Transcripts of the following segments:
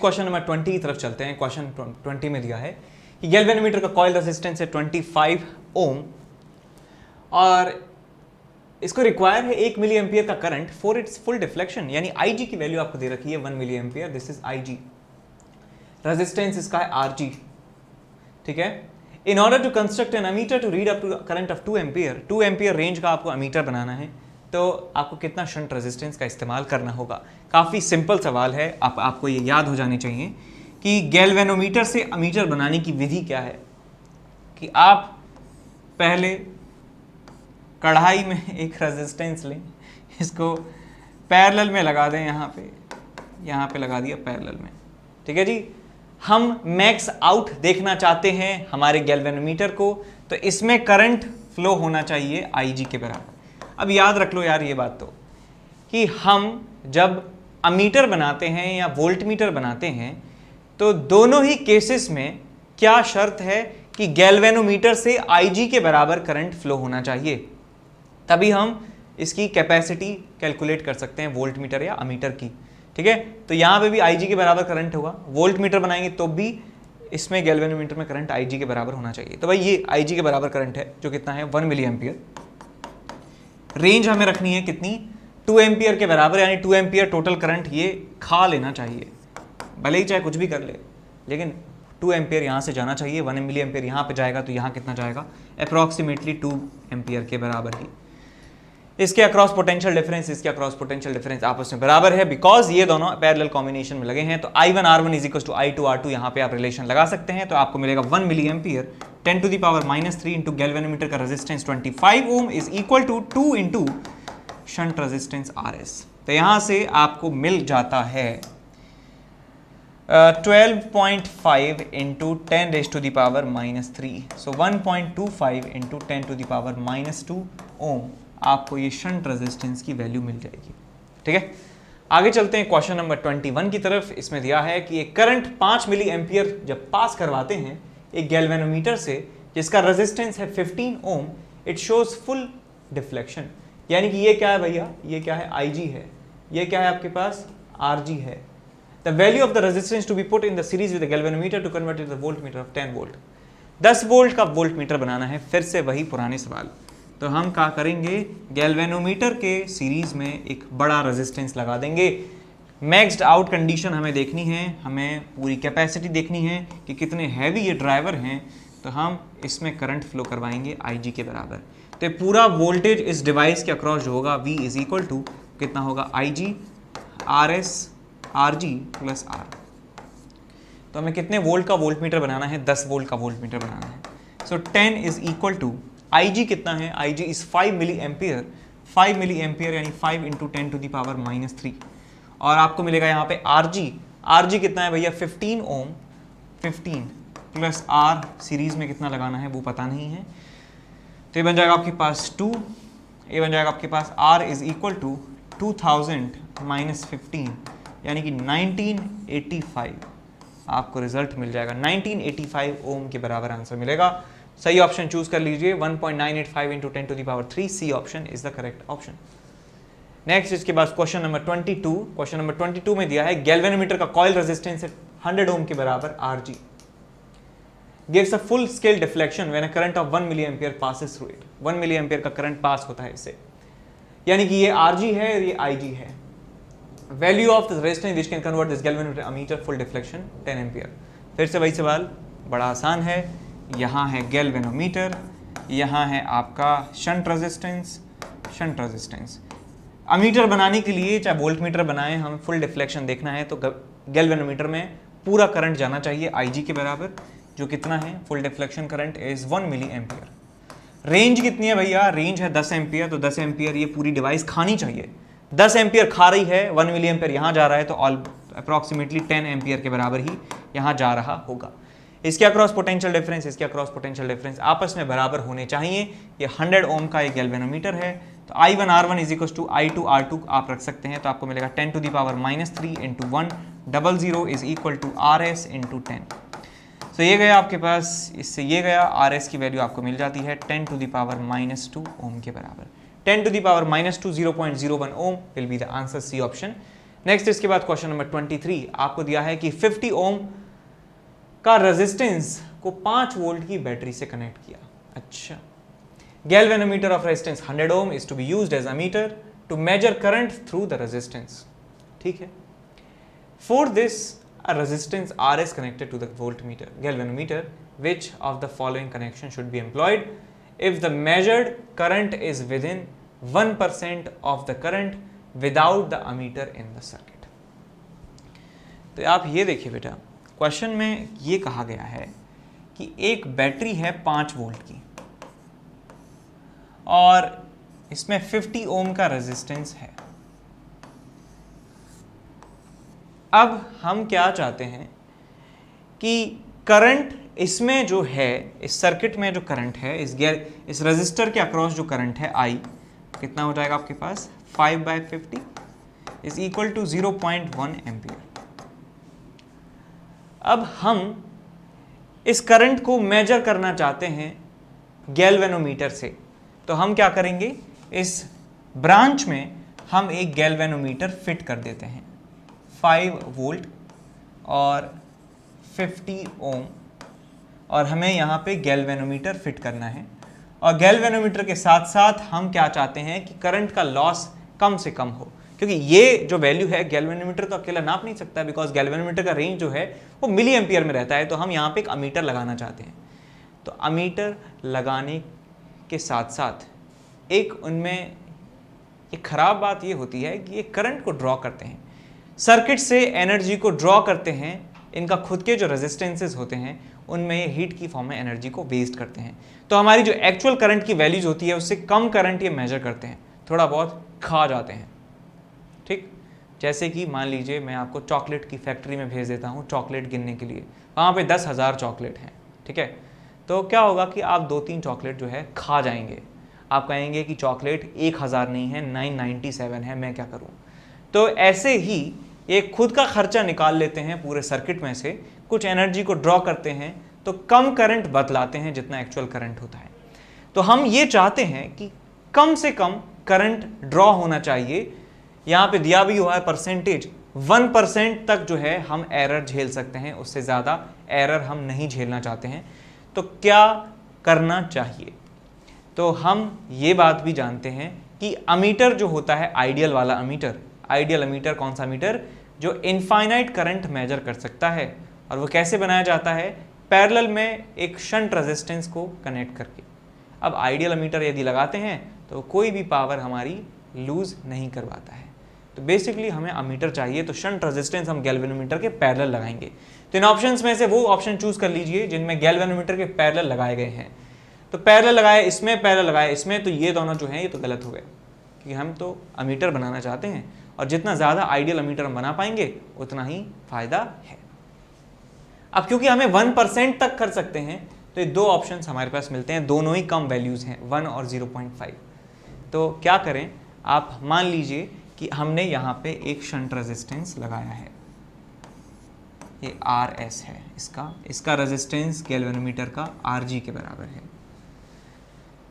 Question number 20 की तरफ चलते हैं। क्वेश्चन 20 में दिया है कि गैल्वेनोमीटर का कॉइल रेजिस्टेंस है 25 ओम और इसको रिक्वायर है 1 मिली एम्पियर का current for its full deflection, यानी IG की वैल्यू आपको दे रखी है 1 milli ampere, this is IG। Resistance इसका है RG, ठीक है। In order to construct an ammeter to read up to current of 2 ampere, 2 ampere range का आपको अमीटर बनाना है, तो आपको कितना शंट रेजिस्टेंस का इस्तेमाल करना होगा। काफ़ी सिंपल सवाल है, आपको ये याद हो जाने चाहिए कि गैल्वेनोमीटर से अमीटर बनाने की विधि क्या है कि आप पहले कढ़ाई में एक रेजिस्टेंस लें, इसको पैरेलल में लगा दें, यहाँ पे लगा दिया पैरेलल में, ठीक है जी। हम मैक्स आउट देखना चाहते हैं हमारे गैल्वेनोमीटर को, तो इसमें करंट फ्लो होना चाहिए IG के बराबर। अब याद रख लो यार ये बात तो कि हम जब अमीटर बनाते हैं या वोल्टमीटर बनाते हैं तो दोनों ही केसेस में क्या शर्त है कि गैल्वेनोमीटर से IG के बराबर करंट फ्लो होना चाहिए, तभी हम इसकी कैपेसिटी कैलकुलेट कर सकते हैं वोल्टमीटर या अमीटर की, ठीक है। तो यहाँ पे भी IG के बराबर करंट होगा, वोल्टमीटर बनाएंगे तो भी इसमें गैल्वेनोमीटर में करंट IG के बराबर होना चाहिए। तो भाई ये IG के बराबर करंट है जो कितना है 1 मिली एम्पियर। रेंज हमें रखनी है कितनी 2 एम्पियर के बराबर, यानी 2 एम्पियर टोटल करंट ये खा लेना चाहिए, भले ही चाहे कुछ भी कर ले, लेकिन 2 एम्पियर यहाँ से जाना चाहिए। 1 मिली एम्पियर यहाँ पे जाएगा तो यहाँ कितना जाएगा अप्रॉक्सीमेटली 2 एम्पियर के बराबर ही। इसके अक्रॉस पोटेंशियल डिफरेंस, इसके अक्रॉस पोटेंशियल डिफरेंस आपस में बराबर है बिकॉज ये दोनों पैरेलल कॉम्बिनेशन में लगे हैं। तो I1 R1 is equal to I2 R2, यहाँ पे आप रिलेशन लगा सकते हैं। तो आपको मिलेगा 1 milli ampere 10 to the power -3 into galvanometer का resistance 25 ohm is equal to 2 into shunt resistance RS। तो यहाँ से आपको मिल जाता है 12.5 into 10 raise to the power -3, so 1.25 into 10 to the power -2 ohm आपको ये शंट रेजिस्टेंस की वैल्यू मिल जाएगी, ठीक है। आगे चलते हैं क्वेश्चन नंबर 21 की तरफ। इसमें दिया है कि एक करंट 5 मिली एम्पियर जब पास करवाते हैं एक गैल्वेनोमीटर से जिसका रेजिस्टेंस है 15 ओम, इट शोज फुल डिफ्लेक्शन, यानी कि ये क्या है भैया, ये क्या है IG है, ये क्या है आपके पास RG है। The value of the resistance to be put in the series with the galvanometer to convert it the voltmeter of 10 volt. 10 volt का वोल्टमीटर बनाना है, फिर से वही पुराने सवाल। तो हम क्या करेंगे, गैल्वेनोमीटर के सीरीज में एक बड़ा रेजिस्टेंस लगा देंगे। मैक्स्ड आउट कंडीशन हमें देखनी है, हमें पूरी कैपेसिटी देखनी है कि कितने हैवी ये ड्राइवर हैं, तो हम इसमें करंट फ्लो करवाएंगे IG के बराबर। तो पूरा वोल्टेज इस डिवाइस के अक्रॉस जो होगा V इज इक्वल टू कितना होगा IG RS RG plus R। तो हमें कितने वोल्ट का वोल्टमीटर बनाना है, 10 वोल्ट का वोल्टमीटर बनाना है। So 10 is equal to IG कितना है, IG is 5 milli ampere, 5 milli ampere यानी 5 इंटू 10 टू द पावर -3। और आपको मिलेगा यहाँ पे RG कितना है भैया 15 ओम, 15 प्लस R सीरीज में कितना लगाना है वो पता नहीं है। तो ये बन जाएगा आपके पास 2, ये बन जाएगा आपके पास R is equal to 2000 minus 15 यानी कि 1985 आपको रिजल्ट मिल जाएगा। 1985 ओम के बराबर आंसर मिलेगा। सही ऑप्शन चूज कर लीजिए, 1.985 into 10 to the power 3, C option is the correct option. Next इसके बाद क्वेश्चन नंबर 22। क्वेश्चन नंबर 22 में दिया है गैल्वेनोमीटर का कॉइल रेजिस्टेंस है 100 ओम के बराबर RG, gives a full scale deflection when a current of 1 milli ampere passes through it. 1 milli ampere का करंट पास होता है इससे, यानी कि ये RG है और ये IG है। Value of the resistance which can convert this galvanometer ammeter full deflection 10 ampere. फिर से वही सवाल, बड़ा आसान है। यहाँ है गैल्वेनोमीटर, यहाँ है आपका शंट रेजिस्टेंस। अमीटर बनाने के लिए चाहे वोल्टमीटर बनाएं, हम फुल डिफ्लेक्शन देखना है तो गैल्वेनोमीटर में पूरा करंट जाना चाहिए IG के बराबर, जो कितना है full deflection current is 1 milli ampere. Range कितनी है भैया, रेंज है 10 एम्पियर, तो 10 एम्पियर ये पूरी डिवाइस खानी चाहिए। 10 एम्पियर खा रही है, 1 मिली एम्पियर यहाँ जा रहा है, तो अप्रॉक्सीमेटली 10 एम्पियर के बराबर ही यहाँ जा रहा होगा। इसके अक्रॉस पोटेंशियल डिफरेंस, इसके अक्रॉस पोटेंशियल डिफरेंस आपस में बराबर होने चाहिए। ये 100 ओम का एक गैल्वेनोमीटर है, तो I1 R1 is equal to I2 R2 आप रख सकते हैं। तो आपको मिलेगा 10 to the power -3 into 100 is equal to RS into 10। तो ये गया आपके पास, इससे ये गया, RS की वैल्यू आपको मिल जाती है 10 टू द पावर -2 ओम के बराबर। 10 to the power -2 0.01 ohm will be the answer, C option next इसके बाद क्वेश्चन नंबर 23 आपको दिया है कि 50 ओम का रेजिस्टेंस को 5 वोल्ट की बैटरी से कनेक्ट किया। अच्छा, galvanometer of resistance 100 ohm is to be used as a meter to measure current through the resistance. ठीक है, for this a resistance R is connected to the voltmeter galvanometer. Which of the following connection should be employed if the measured current is within 1% of the current without the ammeter in the circuit? तो आप ये देखिए बेटा, question में ये कहा गया है कि एक बैटरी है 5 वोल्ट की और इसमें 50 ओम का रेजिस्टेंस है। अब हम क्या चाहते हैं कि करंट इसमें जो है, इस सर्किट में जो करंट है, इस रेजिस्टर के अक्रॉस जो करंट है I कितना हो जाएगा आपके पास 5/50 इज इक्वल टू 0.1 एम्पियर। अब हम इस करंट को मेजर करना चाहते हैं गैल्वेनोमीटर से, तो हम क्या करेंगे, इस ब्रांच में हम एक गैल्वेनोमीटर फिट कर देते हैं 5 वोल्ट और 50 ओम, और हमें यहाँ पे गैल्वेनोमीटर फिट करना है। और गैल्वेनोमीटर के साथ साथ हम क्या चाहते हैं कि करंट का लॉस कम से कम हो, क्योंकि ये जो वैल्यू है गैल्वेनोमीटर तो अकेला नाप नहीं सकता, बिकॉज गैल्वेनोमीटर का रेंज जो है वो मिली एम्पियर में रहता है। तो हम यहाँ पे एक अमीटर लगाना चाहते हैं। तो अमीटर लगाने के साथ साथ एक उनमें एक ख़राब बात ये होती है कि ये करंट को ड्रॉ करते हैं, सर्किट से एनर्जी को ड्रॉ करते हैं। इनका खुद के जो रेजिस्टेंसेस होते हैं उनमें ये हीट की फॉर्म में एनर्जी को वेस्ट करते हैं। तो हमारी जो एक्चुअल करंट की वैल्यूज होती है उससे कम करंट ये मेजर करते हैं, थोड़ा बहुत खा जाते हैं। ठीक, जैसे कि मान लीजिए मैं आपको चॉकलेट की फैक्ट्री में भेज देता हूँ चॉकलेट गिनने के लिए, वहाँ पे 10,000 चॉकलेट हैं। ठीक है, तो क्या होगा कि आप 2-3 चॉकलेट जो है खा जाएंगे। आप कहेंगे कि चॉकलेट 1000 नहीं है, 997 है, मैं क्या करूँ। तो ऐसे ही ये खुद का खर्चा निकाल लेते हैं पूरे सर्किट में से, कुछ एनर्जी को ड्रॉ करते हैं, तो कम करंट बतलाते हैं जितना एक्चुअल करंट होता है। तो हम ये चाहते हैं कि कम से कम करंट ड्रॉ होना चाहिए। यहाँ पे दिया भी हुआ है परसेंटेज, 1% तक जो है हम एरर झेल सकते हैं, उससे ज़्यादा एरर हम नहीं झेलना चाहते हैं। तो क्या करना चाहिए? तो हम ये बात भी जानते हैं कि अमीटर जो होता है आइडियल वाला अमीटर, आइडियल अमीटर कौन सा अमीटर, जो इनफाइनाइट करंट मेजर कर सकता है। और वो कैसे बनाया जाता है? पैरेलल में एक शंट रेजिस्टेंस को कनेक्ट करके। अब आइडियल अमीटर यदि लगाते हैं तो कोई भी पावर हमारी लूज नहीं करवाता है। तो बेसिकली हमें अमीटर चाहिए, तो शंट रेजिस्टेंस हम गैल्वेनोमीटर के पैरेलल लगाएंगे। तो इन ऑप्शंस में से वो ऑप्शन चूज कर लीजिए जिनमें गैल्वेनोमीटर के पैरेलल लगाए गए हैं। तो पैरेलल लगाए इसमें, पैरेलल लगाए इसमें, तो ये दोनों जो हैं ये तो गलत हो गए, क्योंकि हम तो अमीटर बनाना चाहते हैं और जितना ज़्यादा आइडियल अमीटर हम बना पाएंगे उतना ही फायदा है। अब क्योंकि हमें 1% तक कर सकते हैं तो ये दो ऑप्शंस हमारे पास मिलते हैं, दोनों ही कम वैल्यूज़ हैं, 1 और 0.5। तो क्या करें, आप मान लीजिए कि हमने यहाँ पे एक शंट रेजिस्टेंस लगाया है, ये RS है, इसका रेजिस्टेंस गैल्वेनोमीटर का RG के बराबर है।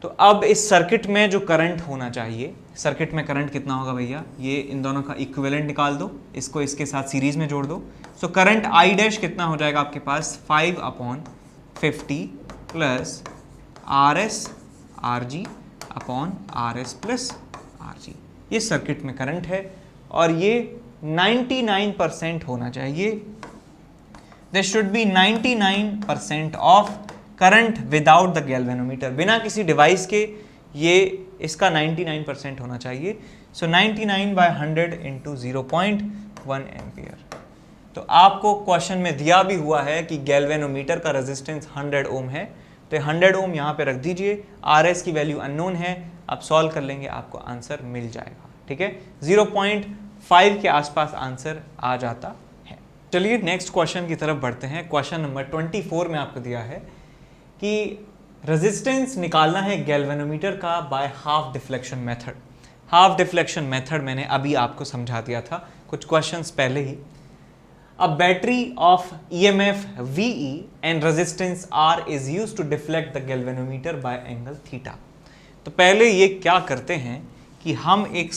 तो अब इस सर्किट में जो करंट होना चाहिए, सर्किट में करंट कितना होगा भैया, ये इन दोनों का इक्विवेलेंट निकाल दो, इसको इसके साथ सीरीज में जोड़ दो। सो करंट I डैश कितना हो जाएगा आपके पास 5/50 plus RS RG upon RS plus RG। ये सर्किट में करंट है और ये 99% होना चाहिए। This should be 99% of current without the galvanometer, बिना किसी डिवाइस के ये इसका 99% होना चाहिए। सो 99/100 इंटू 0.1 एम्पियर। तो आपको क्वेश्चन में दिया भी हुआ है कि गैल्वेनोमीटर का रेजिस्टेंस 100 ओम है, तो 100 ओम यहाँ पे रख दीजिए। RS की वैल्यू अननोन है, आप सॉल्व कर लेंगे आपको आंसर मिल जाएगा। ठीक है, 0.5 के आसपास आंसर आ जाता है। चलिए नेक्स्ट क्वेश्चन की तरफ बढ़ते हैं। क्वेश्चन नंबर 24 में आपको दिया है कि रेजिस्टेंस निकालना है गैल्वेनोमीटर का by half deflection method. Half deflection method मैंने अभी आपको समझा दिया था कुछ क्वेश्चंस पहले ही। A battery of EMF VE and resistance R is used to deflect the galvanometer by angle theta। तो पहले ये क्या करते हैं कि हम एक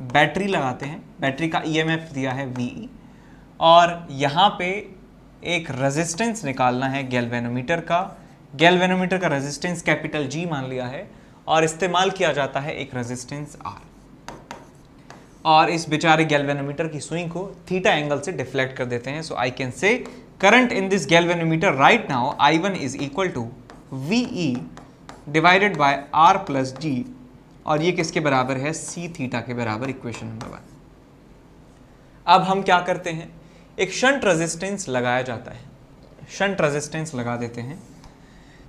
बैटरी लगाते हैं, बैटरी का ईएमएफ दिया है VE, और यहाँ पे एक रेजिस्टेंस निकालना है गैल्वेनोमीटर का। गैल्वेनोमीटर का रेजिस्टेंस कैपिटल G मान लिया है और इस्तेमाल किया जाता है एक रेजिस्टेंस R, और इस बेचारे गैल्वेनोमीटर की सुई को थीटा एंगल से डिफ्लेक्ट कर देते हैं। So I can say current in this galvanometer right now I1 is equal to VE divided by R plus G, और ये किसके बराबर है? C थीटा के बराबर, इक्वेशन नंबर 1। अब हम क्या करते हैं, एक शंट रेजिस्टेंस लगाया जाता है, शंट रेजिस्टेंस लगा देते हैं।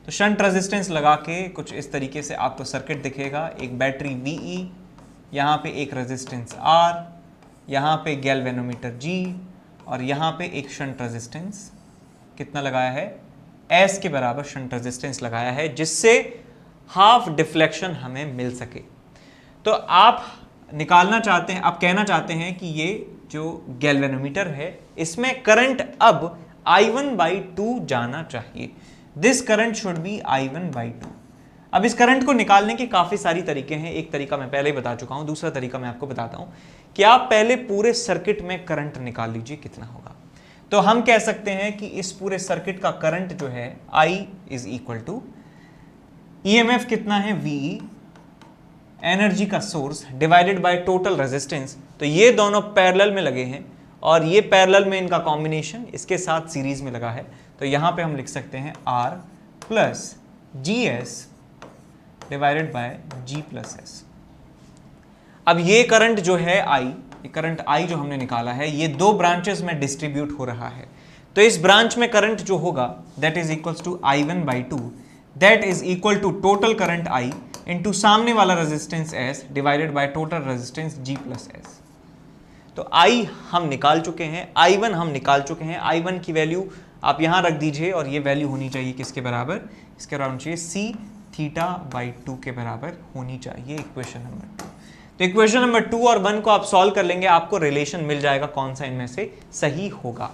तो शंट रेजिस्टेंस लगा के कुछ इस तरीके से आपको सर्किट दिखेगा, एक बैटरी VE, यहाँ पे एक रेजिस्टेंस R, यहाँ पे गैल्वेनोमीटर G, और यहाँ पे एक शंट रेजिस्टेंस कितना लगाया है? S के बराबर शंट रेजिस्टेंस लगाया है, जिससे हाफ डिफ्लेक्शन हमें मिल सके। तो आप निकालना चाहते हैं, आप कहना चाहते हैं कि ये जो गैल्वेनोमीटर है इसमें करंट अब I1/2 जाना चाहिए। This current should be I1/2। अब इस करंट को निकालने के काफी सारी तरीके हैं। एक तरीका मैं पहले ही बता चुका हूं, दूसरा तरीका मैं आपको बताता हूं कि आप पहले पूरे सर्किट में करंट निकाल लीजिए कितना होगा। तो हम कह सकते हैं कि इस पूरे सर्किट का करंट जो है I is equal to EMF कितना है? VE, एनर्जी का source divided by total resistance. तो ये दोनों पैरेलल में लगे हैं और ये पैरेलल में इनका कॉम्बिनेशन इसके साथ सीरीज में लगा है। तो यहां पे हम लिख सकते हैं R plus GS divided by G plus S। अब ये करंट जो है ये करंट I जो हमने निकाला है, ये दो ब्रांचेस में डिस्ट्रीब्यूट हो रहा है। तो इस ब्रांच में करंट जो होगा that is equals to I1/2, that is equal to total current I into सामने वाला resistance S divided by total resistance G plus S। तो I हम निकाल चुके हैं, I1 हम निकाल चुके हैं। I1 की वैल्यू आप यहां रख दीजिए और ये वैल्यू होनी चाहिए किसके बराबर? इसके बराबर चाहिए C θ/2 के बराबर होनी चाहिए, इक्वेशन नंबर 2। तो इक्वेशन नंबर 2 और 1 को आप सॉल्व कर लेंगे, आपको रिलेशन मिल जाएगा कौन सा इनमें से सही होगा।